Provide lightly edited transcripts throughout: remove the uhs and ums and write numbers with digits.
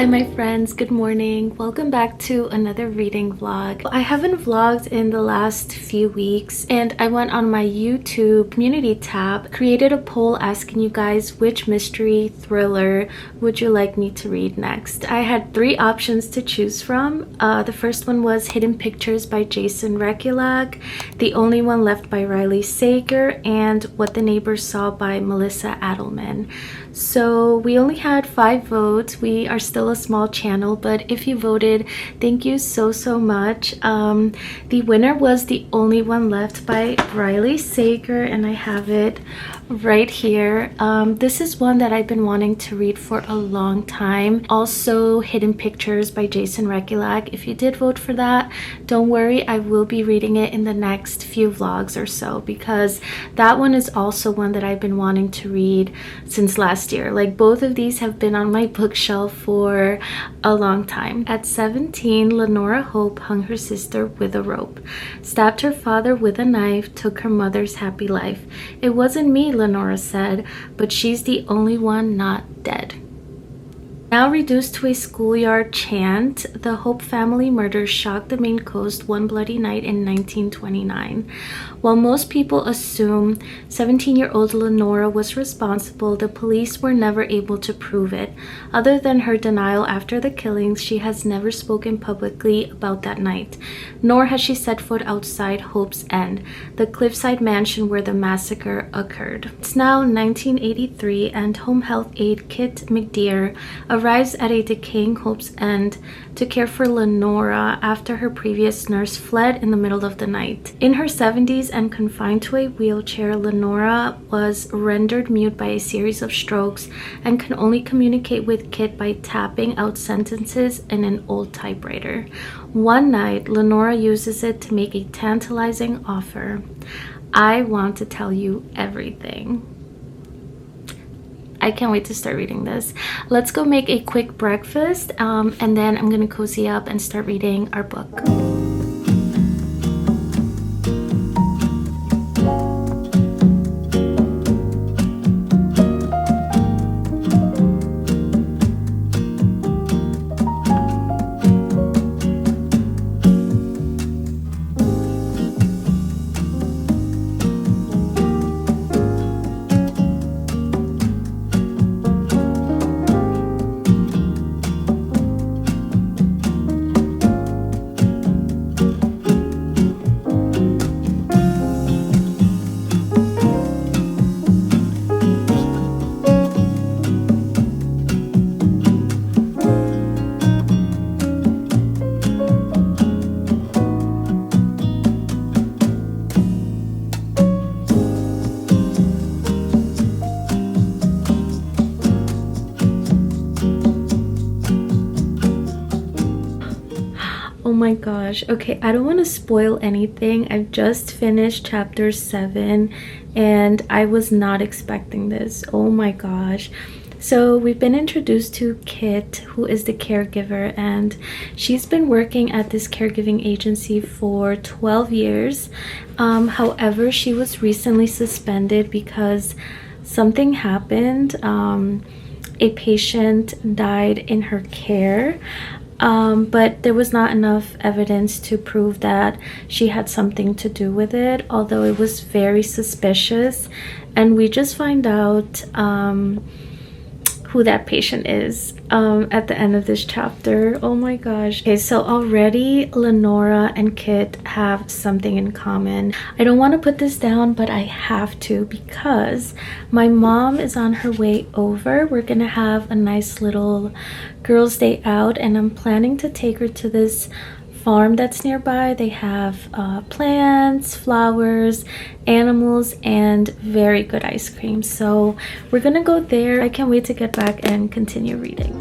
Hi my friends, good morning. Welcome back to another reading vlog. I haven't vlogged in the last few weeks and I went on my YouTube community tab, created a poll asking you guys which mystery thriller would you like me to read next. I had three options to choose from. The first one was Hidden Pictures by Jason Rekulak, The Only One Left by Riley Sager, and What the Neighbors Saw by Melissa Adelman. So we only had 5 votes. We are still a small channel, but if you voted, thank you so much. The winner was The Only One Left by Riley Sager, and I have it right here. This is one that I've been wanting to read for a long time. Also Hidden Pictures by Jason Rekulak. If you did vote for that, don't worry, I will be reading it in the next few vlogs or so, because that one is also one that I've been wanting to read since last year. Like, both of these have been on my bookshelf for a long time. At 17, Lenora Hope hung her sister with a rope, stabbed her father with a knife, took her mother's happy life. It wasn't me, Lenora said, but she's the only one not dead. Now reduced to a schoolyard chant, the Hope family murder shocked the Maine coast one bloody night in 1929. While most people assume 17-year-old Lenora was responsible, the police were never able to prove it. Other than her denial after the killings, she has never spoken publicly about that night, nor has she set foot outside Hope's End, the cliffside mansion where the massacre occurred. It's now 1983, and home health aide Kit McDear arrives at a decaying Hope's End to care for Lenora after her previous nurse fled in the middle of the night. In her 70s and confined to a wheelchair, Lenora was rendered mute by a series of strokes and can only communicate with Kit by tapping out sentences in an old typewriter. One night, Lenora uses it to make a tantalizing offer. "I want to tell you everything." I can't wait to start reading this. Let's go make a quick breakfast, and then I'm gonna cozy up and start reading our book. Oh my gosh. Okay, I don't want to spoil anything. I've just finished chapter 7 and I was not expecting this. Oh my gosh. So we've been introduced to Kit, who is the caregiver, and she's been working at this caregiving agency for 12 years. However, she was recently suspended because something happened. A patient died in her care. But there was not enough evidence to prove that she had something to do with it, although it was very suspicious. And we just find out who that patient is at the end of this chapter. Oh my gosh. Okay, so already Lenora and Kit have something in common. I don't want to put this down, but I have to, because my mom is on her way over. We're gonna have a nice little girls' day out, and I'm planning to take her to this farm that's nearby. They have plants, flowers, animals, and very good ice cream. So we're gonna go there. I can't wait to get back and continue reading.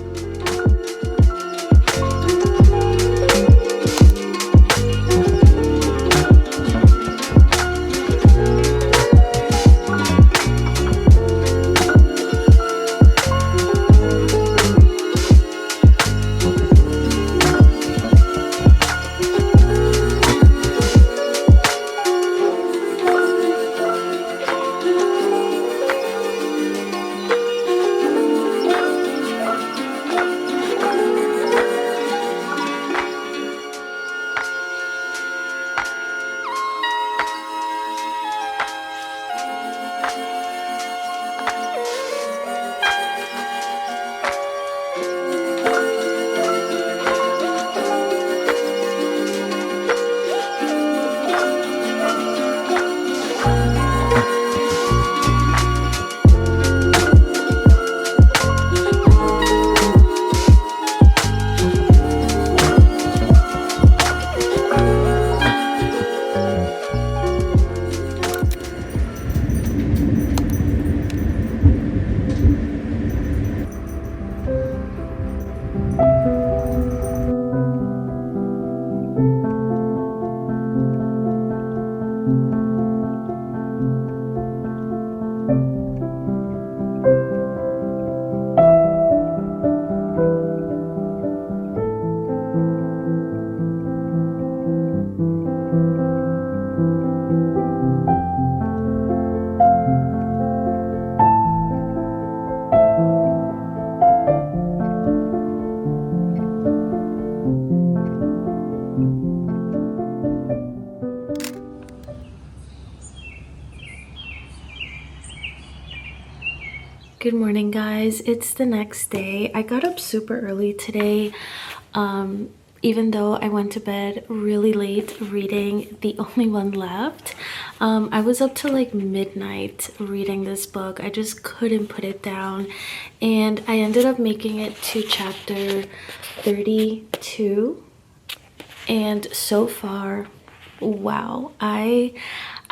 Good morning, guys. It's the next day. I got up super early today, even though I went to bed really late reading The Only One Left. I was up till like midnight reading this book. I just couldn't put it down, and I ended up making it to chapter 32, and so far, wow,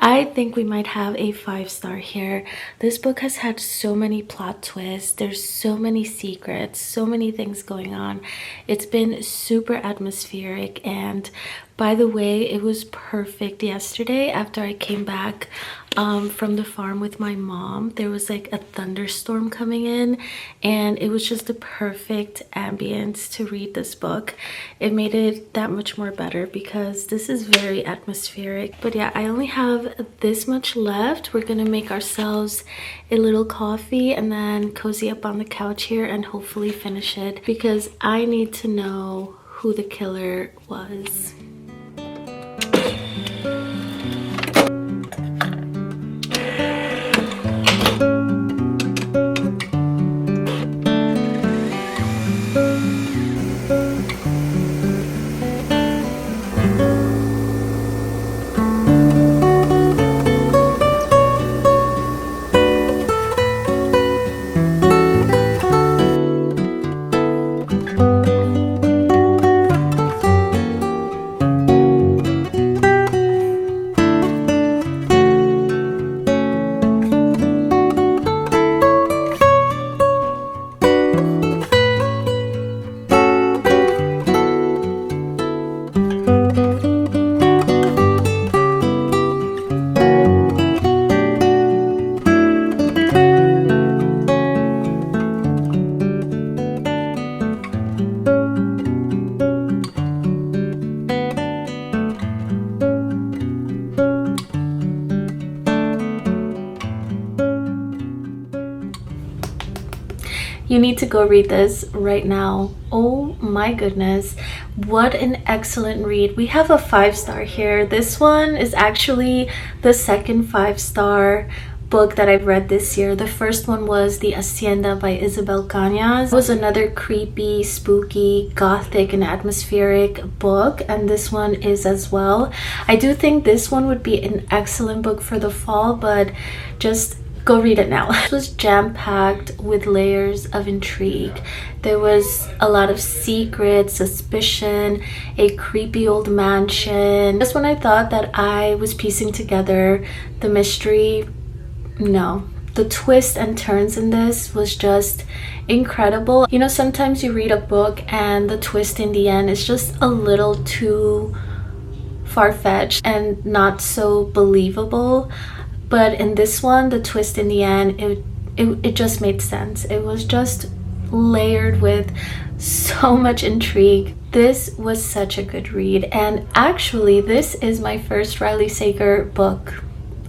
I think we might have a 5-star here. This book has had so many plot twists. There's so many secrets, so many things going on. It's been super atmospheric, and by the way, it was perfect yesterday after I came back from the farm with my mom. There was like a thunderstorm coming in, and it was just the perfect ambience to read this book. It made it that much more better because this is very atmospheric. But yeah, I only have this much left. We're gonna make ourselves a little coffee and then cozy up on the couch here and hopefully finish it, because I need to know who the killer was. You need to go read this right now. Oh my goodness, what an excellent read. We have a 5-star here. This one is actually the second 5-star book that I've read this year. The first one was The Hacienda by Isabel Cañas. It was another creepy, spooky, gothic, and atmospheric book, and this one is as well. I do think this one would be an excellent book for the fall, but just go read it now. It was jam-packed with layers of intrigue. There was a lot of secret, suspicion, a creepy old mansion. Just when I thought that I was piecing together the mystery, no. The twists and turns in this was just incredible. You know, sometimes you read a book and the twist in the end is just a little too far-fetched and not so believable. But in this one, the twist in the end, it just made sense. It was just layered with so much intrigue. This was such a good read. And actually, this is my first Riley Sager book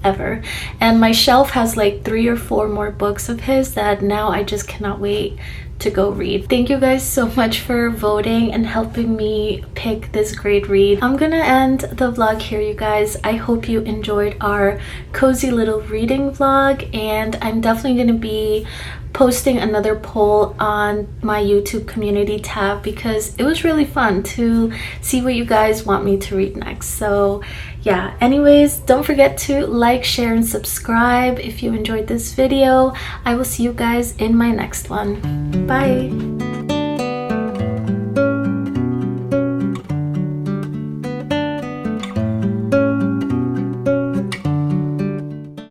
ever. And my shelf has like 3 or 4 more books of his that now I just cannot wait to go read. Thank you guys so much for voting and helping me pick this great read. I'm gonna end the vlog here, you guys. I hope you enjoyed our cozy little reading vlog, and I'm definitely gonna be posting another poll on my YouTube community tab because it was really fun to see what you guys want me to read next. So yeah, anyways, don't forget to like, share, and subscribe if you enjoyed this video. I will see you guys in my next one. Bye.